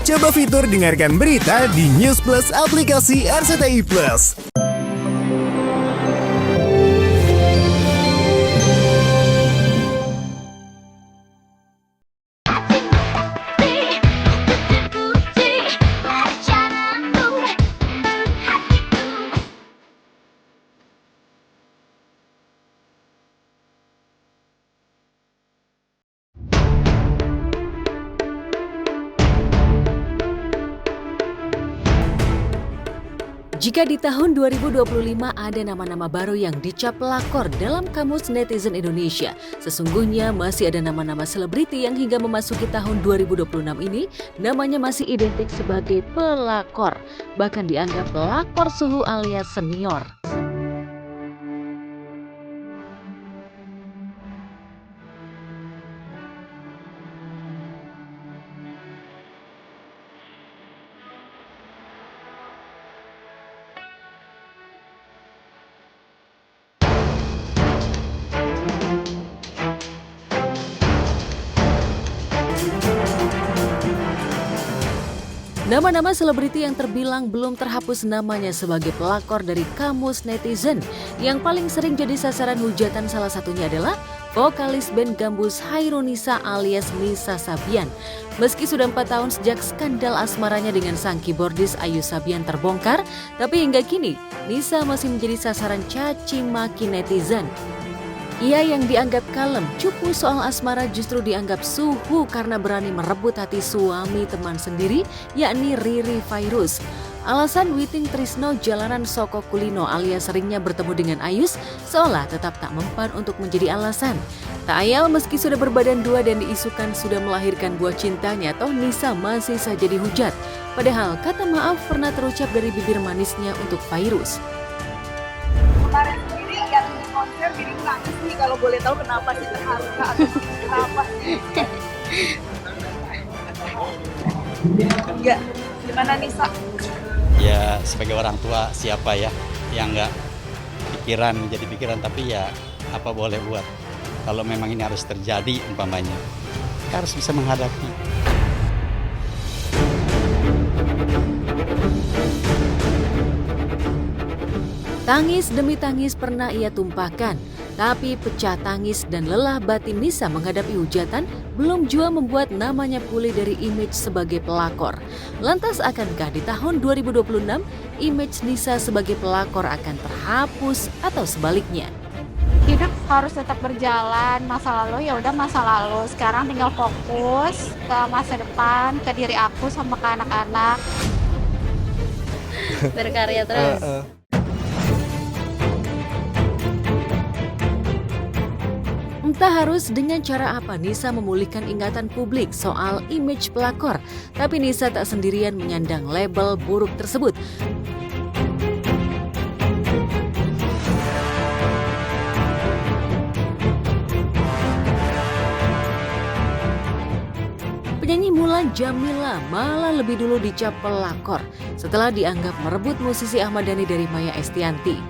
Coba fitur dengarkan berita di News Plus aplikasi RCTI Plus. Jika di tahun 2025 ada nama-nama baru yang dicap pelakor dalam kamus netizen Indonesia, sesungguhnya masih ada nama-nama selebriti yang hingga memasuki tahun 2026 ini namanya masih identik sebagai pelakor, bahkan dianggap pelakor suhu alias senior. Nama-nama selebriti yang terbilang belum terhapus namanya sebagai pelakor dari kamus netizen yang paling sering jadi sasaran hujatan salah satunya adalah vokalis band Gambus Hairunisa alias Nisa Sabian. Meski sudah 4 tahun sejak skandal asmaranya dengan sang keyboardis Ayu Sabian terbongkar, tapi hingga kini Nisa masih menjadi sasaran caci maki netizen. Ia yang dianggap kalem, cupu soal asmara justru dianggap suhu karena berani merebut hati suami teman sendiri, yakni Riri Fairuz. Alasan Witing Trisno jalanan soko kulino alias seringnya bertemu dengan Ayus seolah tetap tak mempan untuk menjadi alasan. Tak ayal meski sudah berbadan dua dan diisukan sudah melahirkan buah cintanya, toh Nisa masih saja dihujat. Padahal kata maaf pernah terucap dari bibir manisnya untuk Fairuz. Kemarin sendiri yang konser jadi nangis nih, kalau boleh tahu kenapa sih, terharu atau kenapa sih? Ya, gimana Nisa? Ya sebagai orang tua siapa ya yang nggak jadi pikiran, tapi ya apa boleh buat. Kalau memang ini harus terjadi umpamanya, kita harus bisa menghadapi. Tangis demi tangis pernah ia tumpahkan, tapi pecah tangis dan lelah batin Nisa menghadapi hujatan belum jua membuat namanya pulih dari image sebagai pelakor. Lantas akankah di tahun 2026 image Nisa sebagai pelakor akan terhapus atau sebaliknya? Hidup harus tetap berjalan, masa lalu ya udah masa lalu. Sekarang tinggal fokus ke masa depan, ke diri aku sama ke anak-anak. Berkarya terus. Entah harus dengan cara apa Nisa memulihkan ingatan publik soal image pelakor, tapi Nisa tak sendirian menyandang label buruk tersebut. Penyanyi Mulan Jamila malah lebih dulu dicap pelakor setelah dianggap merebut musisi Ahmad Dhani dari Maya Estianty.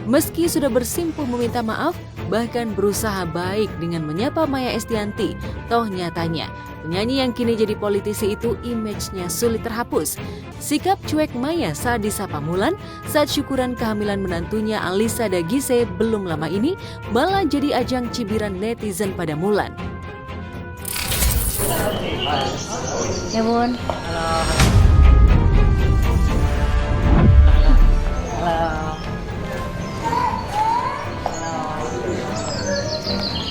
Meski sudah bersimpuh meminta maaf, bahkan berusaha baik dengan menyapa Maya Estianty, toh nyatanya penyanyi yang kini jadi politisi itu image-nya sulit terhapus. Sikap cuek Maya saat disapa Mulan saat syukuran kehamilan menantunya Alisa Dagise belum lama ini malah jadi ajang cibiran netizen pada Mulan. Ya bun.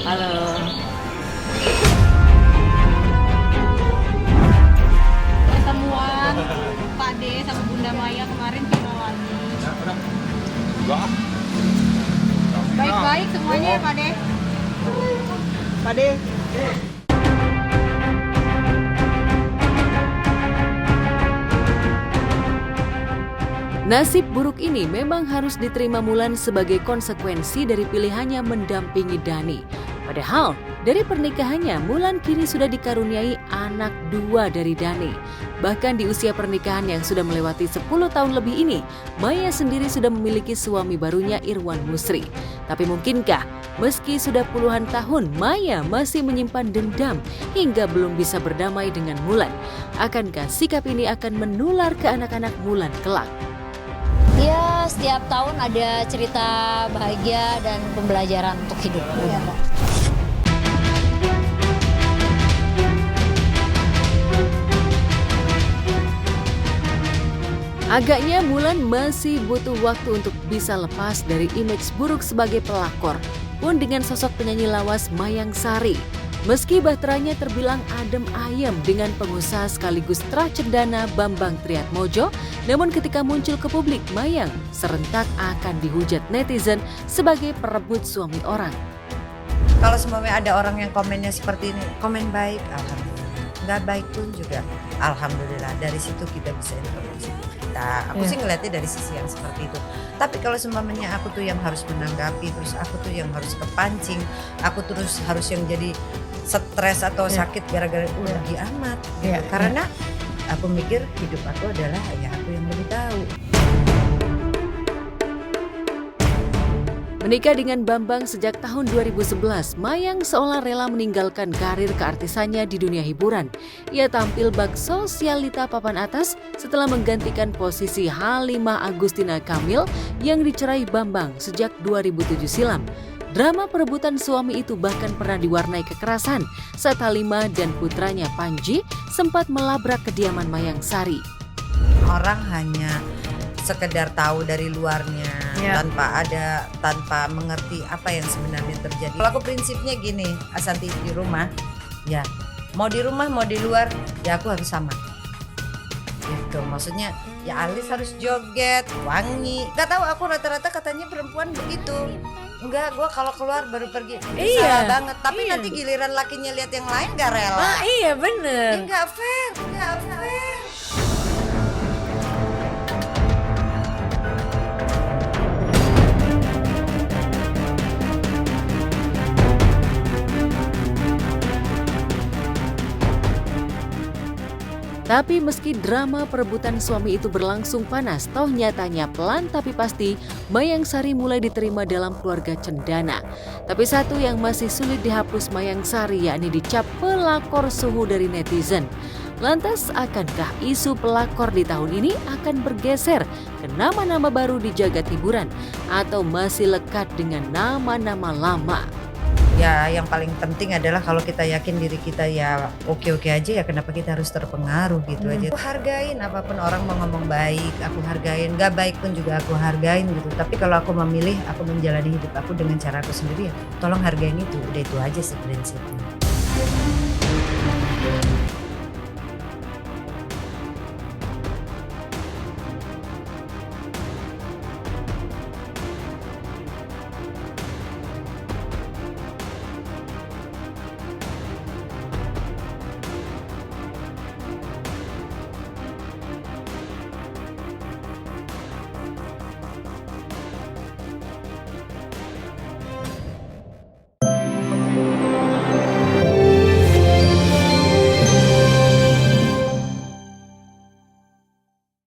Halo. Pertemuan Pak D sama Bunda Maya kemarin viral lagi. Baik-baik semuanya ya Pak D. Pak De. Nasib buruk ini memang harus diterima Mulan sebagai konsekuensi dari pilihannya mendampingi Dhani. Padahal dari pernikahannya Mulan kini sudah dikaruniai anak 2 dari Dani. Bahkan di usia pernikahan yang sudah melewati 10 tahun lebih ini, Maya sendiri sudah memiliki suami barunya Irwan Musri. Tapi mungkinkah meski sudah puluhan tahun Maya masih menyimpan dendam hingga belum bisa berdamai dengan Mulan? Akankah sikap ini akan menular ke anak-anak Mulan kelak? Ya, setiap tahun ada cerita bahagia dan pembelajaran untuk hidup. Agaknya Mulan masih butuh waktu untuk bisa lepas dari image buruk sebagai pelakor, pun dengan sosok penyanyi lawas Mayang Sari. Meski bahteranya terbilang adem ayem dengan pengusaha sekaligus tracendana Bambang Triatmojo, namun ketika muncul ke publik, Mayang serentak akan dihujat netizen sebagai perebut suami orang. Kalau semuanya ada orang yang komennya seperti ini, komen baik, alhamdulillah. Nggak baik pun juga, alhamdulillah. Dari situ kita bisa informasi. Aku sih ngeliatnya dari sisi yang seperti itu. Tapi kalau semuanya aku tuh yang harus menanggapi, terus aku tuh yang harus kepancing, aku terus harus yang jadi stres atau sakit gara-gara rugi amat. Gitu. Karena aku mikir hidup aku adalah ya aku yang lebih tahu. Menikah dengan Bambang sejak tahun 2011, Mayang seolah rela meninggalkan karir keartisannya di dunia hiburan. Ia tampil bak sosialita papan atas setelah menggantikan posisi Halimah Agustina Kamil yang dicerai Bambang sejak 2007 silam. Drama perebutan suami itu bahkan pernah diwarnai kekerasan saat Halimah dan putranya Panji sempat melabrak kediaman Mayang Sari. Orang hanya sekedar tahu dari luarnya tanpa mengerti apa yang sebenarnya terjadi. Kalau aku prinsipnya gini, Asanti di rumah, ya mau di rumah mau di luar, ya aku harus sama. Gitu, maksudnya ya alis harus joget, wangi. Gak tahu aku rata-rata katanya perempuan begitu. Enggak, gue kalau keluar baru pergi. Salah banget. Tapi nanti giliran lakinya lihat yang lain gak rela. Iya bener. Enggak fair, enggak fair. Tapi meski drama perebutan suami itu berlangsung panas, toh nyatanya pelan tapi pasti Mayang Sari mulai diterima dalam keluarga cendana. Tapi satu yang masih sulit dihapus Mayang Sari yakni dicap pelakor suhu dari netizen. Lantas akankah isu pelakor di tahun ini akan bergeser ke nama-nama baru di jagat hiburan atau masih lekat dengan nama-nama lama? Ya yang paling penting adalah kalau kita yakin diri kita ya oke-oke aja, ya kenapa kita harus terpengaruh gitu aja. Aku hargain apapun orang mau ngomong baik, aku hargain, gak baik pun juga aku hargain gitu. Tapi kalau aku memilih, aku menjalani hidup aku dengan cara aku sendiri ya tolong hargain itu, udah itu aja sih prinsipnya.